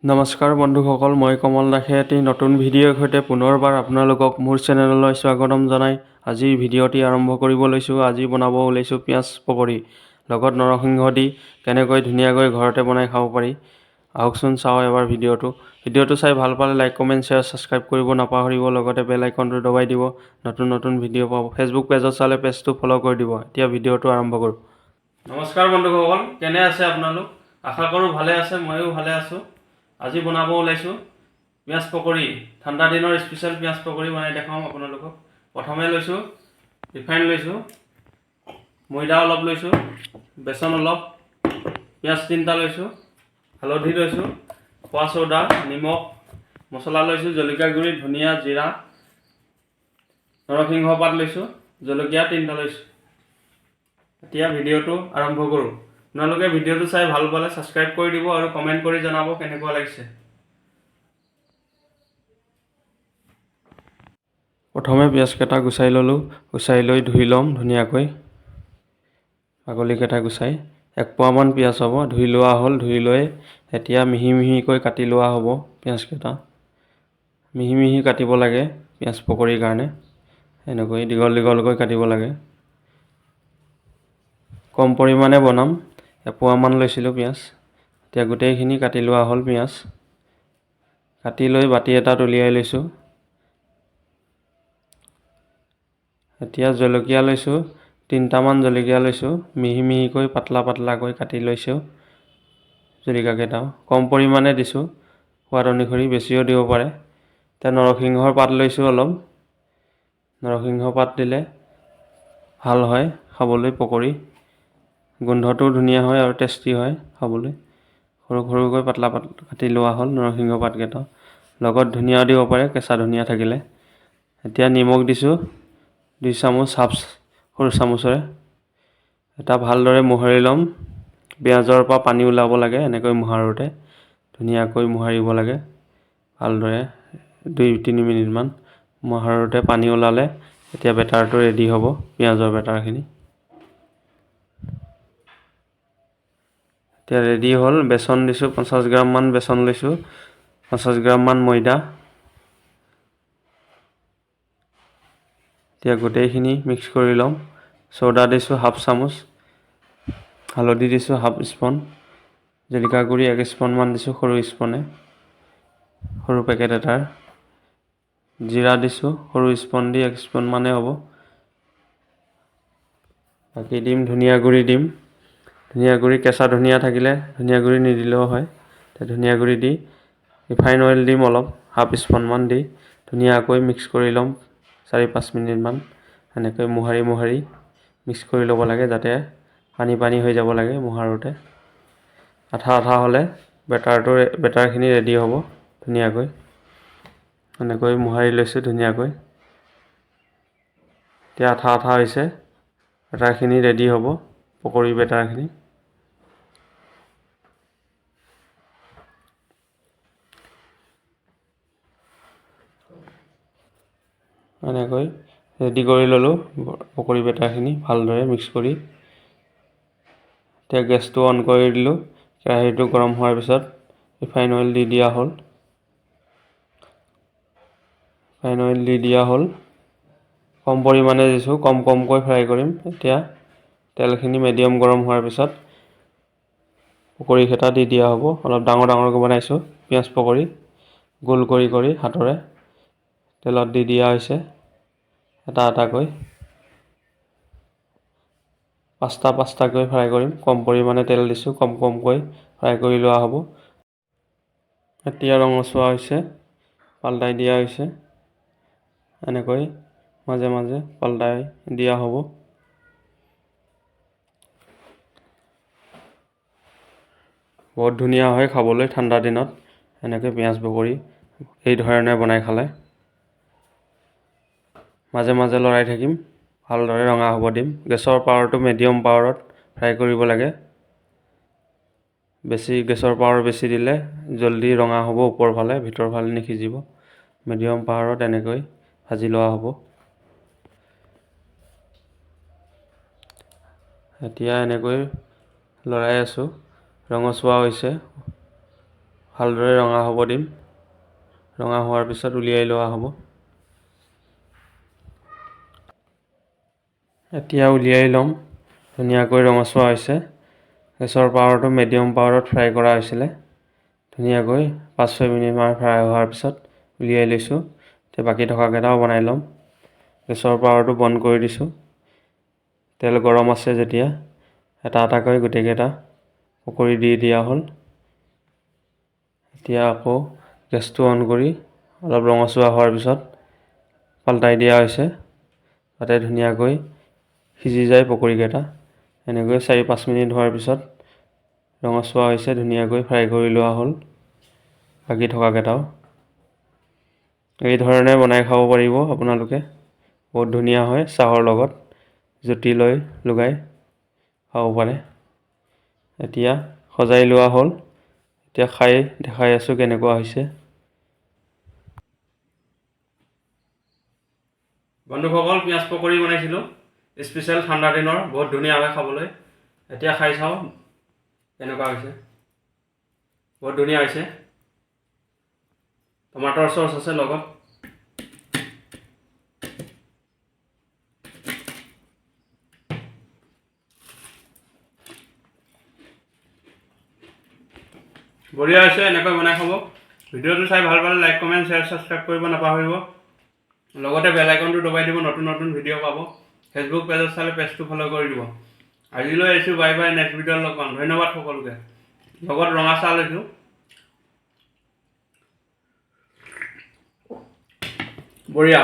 নমস্কাৰ বন্ধুসকল, মই কমল দাসে এটি নতুন ভিডিঅ'ৰ সৈতে পুনৰবাৰ আপোনালোকক মোৰ চেনেললৈ স্বাগতম জনাই আজিৰ ভিডিঅ'টি আৰম্ভ কৰিব লৈছোঁ। আজি বনাব ওলাইছোঁ পিঁয়াজ পকৰি, লগত নৰসিংহ দি কেনেকৈ ধুনীয়াকৈ ঘৰতে বনাই খাব পাৰি। আহকচোন চাওঁ এবাৰ ভিডিঅ'টো চাই ভাল পালে লাইক, কমেণ্ট, শ্বেয়াৰ, ছাবস্ক্ৰাইব কৰিব নাপাহৰিব। লগতে বেল আইকনটো দবাই দিব, নতুন ভিডিঅ' পাব। ফেচবুক পেজত চালে পেজটো ফ'ল' কৰি দিব। এতিয়া ভিডিঅ'টো আৰম্ভ কৰোঁ। নমস্কাৰ বন্ধুসকল, কেনে আছে আপোনালোক? আশা কৰোঁ ভালে আছে, ময়ো ভালে আছোঁ। আজি বনাব ওলাইছোঁ পিঁয়াজ পকৰি। ঠাণ্ডা দিনৰ স্পেচিয়েল পিঁয়াজ পকৰি বনাই দেখাম আপোনালোকক। প্ৰথমে লৈছোঁ ৰিফাইন, লৈছোঁ ময়দা অলপ, লৈছোঁ বেচন অলপ, পিঁয়াজ 3টা লৈছোঁ, হালধি লৈছোঁ, খোৱা চ'দা, নিমখ, মছলা লৈছোঁ জলকীয়া গুড়ি, ধনিয়া, জিৰা, নৰসিংহ পাত লৈছোঁ, জলকীয়া 3টা লৈছোঁ। এতিয়া ভিডিঅ'টো আৰম্ভ কৰোঁ। আপোনালোকে ভিডিঅ'টো চাই ভাল পালে ছাবস্ক্ৰাইব কৰি দিব আৰু কমেণ্ট কৰি জনাব কেনেকুৱা লাগিছে। প্ৰথমে পিঁয়াজকেইটা গুচাই ল'লোঁ। গুচাই লৈ ধুই ল'ম ধুনীয়াকৈ, বাকলিকেইটা গুচাই। 1 পোৱামান পিঁয়াজ হ'ব, ধুই লোৱা হ'ল। ধুই লৈ এতিয়া মিহি মিহিকৈ কাটি লোৱা হ'ব। পিঁয়াজকেইটা মিহি মিহি কাটিব লাগে পিঁয়াজ পকৰিৰ কাৰণে। এনেকৈ দীঘল দীঘলকৈ কাটিব লাগে। কম পৰিমাণে বনাম, 1 পোৱামান লৈছিলোঁ পিঁয়াজ। এতিয়া গোটেইখিনি কাটি লোৱা হ'ল পিঁয়াজ। কাটি লৈ বাতি এটাত উলিয়াই লৈছোঁ। এতিয়া জলকীয়া লৈছোঁ, 3টামান জলকীয়া লৈছোঁ, মিহি মিহিকৈ পাতলাকৈ কাটি লৈছোঁ। জলকীয়াকেইটাও কম পৰিমাণে দিছোঁ, সোৱাদ অনুসৰি বেছিও দিব পাৰে। এতিয়া নৰসিংহৰ পাত লৈছোঁ অলপ। নৰসিংহ পাত দিলে ভাল হয় খাবলৈ পকৰি। গোন্ধটোও ধুনীয়া হয় আৰু টেষ্টি হয় খাবলৈ। সৰু সৰুকৈ পাতলা কাটি লোৱা হ'ল নৰসিংহ পাতকেইটা। লগত ধনিয়াও দিব পাৰে, কেঁচা ধনিয়া থাকিলে। এতিয়া নিমখ দিছোঁ 2 চামুচ, সৰু চামুচেৰে। এটা ভালদৰে মোহাৰি ল'ম। পিঁয়াজৰ পৰা পানী ওলাব লাগে, এনেকৈ মোহাৰোঁতে ধুনীয়াকৈ মোহাৰিব লাগে ভালদৰে। 2-3 মিনিটমান মোহাৰোঁতে পানী ওলালে এতিয়া বেটাৰটো ৰেডি হ'ব, পিঁয়াজৰ বেটাৰখিনি। এতিয়া ৰেডি হ'ল। বেচন দিছোঁ, 50 গ্ৰামমান বেচন লৈছোঁ, 50 গ্ৰামমান ময়দা। এতিয়া গোটেইখিনি মিক্স কৰি ল'ম। চ'দা দিছোঁ 1/2 চামুচ, হালধি দিছোঁ 1/2 স্পুন, জলকীয়া গুড়ি 1 স্পুনমান দিছোঁ সৰু স্পুনে, সৰু পেকেট এটাৰ। জিৰা দিছোঁ সৰু স্পুন দি 1 স্পুনমানেই হ'ব। বাকী দিম ধনিয়া গুড়ি দিম। ধনিয়া গুড়ি, কেঁচা ধনিয়া থাকিলে ধনিয়া গুড়ি নিদিলেও হয়। এতিয়া ধনিয়া গুড়ি দি ৰিফাইন অইল দিম অলপ, 1/2 স্পুনমান দি ধুনীয়াকৈ মিক্স কৰি ল'ম 4-5 মিনিটমান। এনেকৈ মোহাৰি মিক্স কৰি ল'ব লাগে, যাতে পানী হৈ যাব লাগে মোহাৰোঁতে। আঠা হ'লে বেটাৰখিনি ৰেডি হ'ব ধুনীয়াকৈ। এনেকৈ মোহাৰি লৈছোঁ ধুনীয়াকৈ। এতিয়া আঠা হৈছে, বেটাৰখিনি ৰেডি হ'ব, পকৰি বেটাৰখিনি। এনেকৈ ৰেডি কৰি ল'লোঁ পকৰি বেটাৰখিনি ভালদৰে মিক্স কৰি। এতিয়া গেছটো অন কৰি দিলোঁ। কেৰাহীটো গৰম হোৱাৰ পিছত ৰিফাইন অইল দি দিয়া হ'ল। কম পৰিমাণে দিছোঁ, কমকৈ ফ্ৰাই কৰিম। এতিয়া তেলখিনি মিডিয়াম গৰম হোৱাৰ পিছত পকৰিকেইটা দি দিয়া হ'ব। অলপ ডাঙৰকৈ বনাইছোঁ পিঁয়াজ পকৰি, গোল কৰি হাতৰে তেলত দি দিয়া হৈছে এটাকৈ। 5টাকৈ ফ্ৰাই কৰিম। কম পৰিমাণে তেল দিছোঁ, কমকৈ ফ্ৰাই কৰি লোৱা হ'ব। এতিয়া ৰঙচুৱা হৈছে, পাল্টাই দিয়া হৈছে। এনেকৈ মাজে পাল্টাই দিয়া হ'ব। বহুত ধুনীয়া হয় খাবলৈ ঠাণ্ডা দিনত। এনেকৈ পিঁয়াজ পকৰি এই ধৰণে বনাই খালে। মাজে লৰাই থাকিম, ভালদৰে ৰঙা হ'ব দিম। গেছৰ পাৱাৰটো মিডিয়াম পাৱাৰত ফ্ৰাই কৰিব লাগে। গেছৰ পাৱাৰ বেছি দিলে জলদি ৰঙা হ'ব, ওপৰ ফালে, ভিতৰ ফালে নিসিজিব। মিডিয়াম পাৱাৰত এনেকৈ ভাজি লোৱা হ'ব। এতিয়া এনেকৈ লৰাই আছোঁ, ৰঙচুৱা হৈছে। ভালদৰে ৰঙা হ'ব দিম। ৰঙা হোৱাৰ পিছত উলিয়াই লোৱা হ'ব। এতিয়া উলিয়াই ল'ম। ধুনীয়াকৈ ৰঙচুৱা হৈছে। গেছৰ পাৱাৰটো মিডিয়াম পাৱাৰত ফ্ৰাই কৰা হৈছিলে। ধুনীয়াকৈ 5-6 মিনিটমান ফ্ৰাই হোৱাৰ পিছত উলিয়াই লৈছোঁ। এতিয়া বাকী থকাকেইটাও বনাই ল'ম। গেছৰ পাৱাৰটো বন্ধ কৰি দিছোঁ। তেল গৰম আছে যেতিয়া এটা এটাকৈ গোটেইকেইটা পকৰি দি দিয়া হ'ল। এতিয়া আকৌ গেছটো অন কৰি অলপ ৰঙচুৱা হোৱাৰ পিছত পাল্টাই দিয়া হৈছে, যাতে ধুনীয়াকৈ সিজি যায় পকৰিকেইটা। এনেকৈ 4-5 মিনিট হোৱাৰ পিছত ৰঙচুৱা হৈছে, ধুনীয়াকৈ ফ্ৰাই কৰি লোৱা হ'ল বাকী থকাকেইটাও। এই ধৰণে বনাই খাব পাৰিব আপোনালোকে। বহুত ধুনীয়া হয়। চাহৰ লগত জুতি লৈ লগাই খাব পাৰে। এতিয়া সজাই লোৱা হ'ল। এতিয়া খাই দেখাই আছোঁ কেনেকুৱা হৈছে। বন্ধুসকল, পিঁয়াজ পকৰি বনাইছিলোঁ স্পেচিয়েল ঠাণ্ডা দিনৰ, বহুত ধুনীয়া হয় খাবলৈ। এতিয়া খাই চাওঁ কেনেকুৱা হৈছে। বহুত ধুনীয়া হৈছে। টমাটৰ চচ আছে লগত। বঢ়িয়া হৈছে। এনেকৈ বনাই খাব। ভিডিঅ'টো চাই ভাল পালে লাইক, কমেণ্ট, শ্বেয়াৰ, ছাবস্ক্ৰাইব কৰিব নাপাহৰিব। লগতে বেল আইকনটো দবাই দিব, নতুন নতুন ভিডিঅ' পাব। ফেচবুক পেজত চালে পেজটো ফ'ল' কৰি দিব। আজিলৈ আহিছোঁ, বাই বাই। নেক্সট ভিডিঅ'ত লগ পাম। ধন্যবাদ সকলোকে। লগত ৰঙা চাহ লৈছোঁ। বঢ়িয়া।